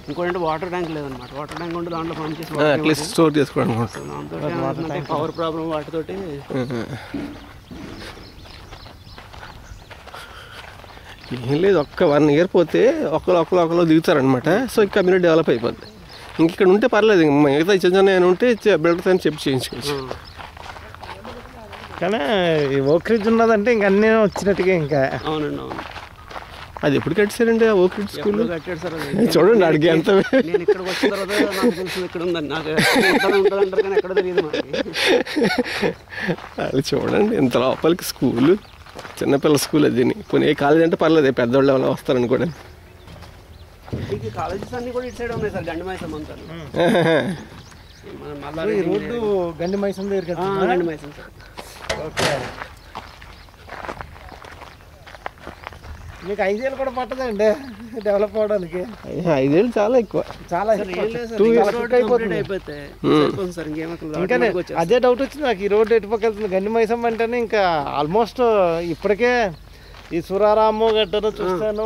ఇంకోటి water tank లేదనమాట. Water tank ఉంటే దాంట్లో పంప్ చేసి అట్లీస్ట్ స్టోర్ చేసుకోవడం. దాంతో పవర్ ప్రాబ్లం వాటితోటి ఏం లేదు, ఒక్క 1 year పోతే ఒకరు దిగుతారనమాట. సో ఈ కమ్యూనిటీ డెవలప్ అయిపోద్ది. ఇంక ఇక్కడ ఉంటే పర్లేదు, మిగతా చిన్న ఉంటే బిల్డర్స్ అని చెప్పి చేయించుకోవచ్చు. కానీ ఈ ఓక్రిడ్జ్ ఉన్నదంటే ఇంక అన్నీ వచ్చినట్టుగా. ఇంకా అవునండి, అవును. అది ఎప్పుడు కట్టారండి ఆ ఓక్రిడ్జ్ స్కూల్? కట్టాడు సార్. చూడండి అడిగి ఎంత. నేను ఇక్కడికి వచ్చిన తర్వాత నాకు తెలిసింది ఇక్కడ ఉందని. నాకు ఉంటుందంటారు కానీ ఎక్కడ తెలియదు మనకి. అది చూడండి ఎంత లోపలికి స్కూలు, చిన్నపిల్ల స్కూల్. అది పోనీ ఏ కాలేజ్ అంటే పర్లేదు, పెద్దవాళ్ళు ఎవరో వస్తారని కూడా. కాలేజెస్ అన్ని కూడా ఇటు సైడ్ ఉన్నాయి సార్, గండిమైసం అంతా. ఈ రోడ్డు గండిమైసం దగ్గరికి. గండిమైసం సార్. ఓకే, మీకు 5 ఏళ్ళు కూడా పట్టదండి డెవలప్ అవడానికి? 5 ఏళ్ళు చాలా ఎక్కువ. చాలా ఇంకా అదే డౌట్ వచ్చింది నాకు. ఈ రోడ్డు ఎటుపక్క వెళ్తుంది? గండిమైసం అంటేనే ఇంకా ఆల్మోస్ట్ ఇప్పటికే ఈ సురారాము గట్టను చూస్తాను.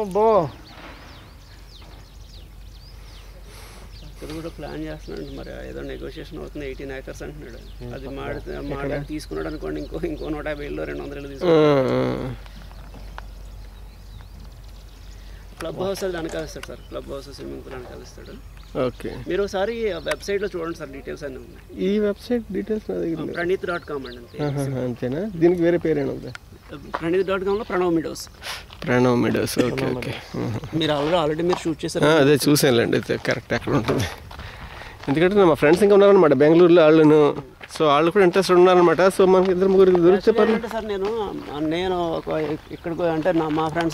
ఇక్కడ కూడా ప్లాన్ చేస్తున్నాడు మరి, ఏదో నెగోషియేషన్ అవుతుంది. 18 acres అంటున్నాడు. అది మాడి తీసుకున్నాడు అనుకోండి, ఇంకో 150 ఇళ్ళు 200 ఇళ్ళు తీసుకున్నాడు. క్లబ్ హౌస్ అది వెనకాలిస్తాడు sir. Club house, swimming pool వెనకాలిస్తాడు. ఓకే, మీరు ఒకసారి వెబ్సైట్లో చూడండి సార్, డీటెయిల్స్ అన్నీ ఉన్నాయి. ఈ వెబ్సైట్ డీటెయిల్స్ pranith.com అండి. అంతేనా? దీనికి వేరే పేరేనా ఉంది? pranith.comలో ప్రణవ్ మీడోస్. Okay okay. మీరు ఆల్రెడీ మీరు షూట్ చేశారు. అదే చూసానులేండి, అయితే కరెక్ట్ అక్కడ ఉంటుంది. ఎందుకంటే మా ఫ్రెండ్స్ ఇంకా ఉన్నారనమాట బెంగళూరులో వాళ్ళను. సో వాళ్ళు కూడా ఇంట్రెస్ట్ ఉన్నారనమాట. సో మనకి 2-3 దొరికితే పర్లేదు సార్. నేను ఇక్కడికి అంటే మా ఫ్రెండ్స్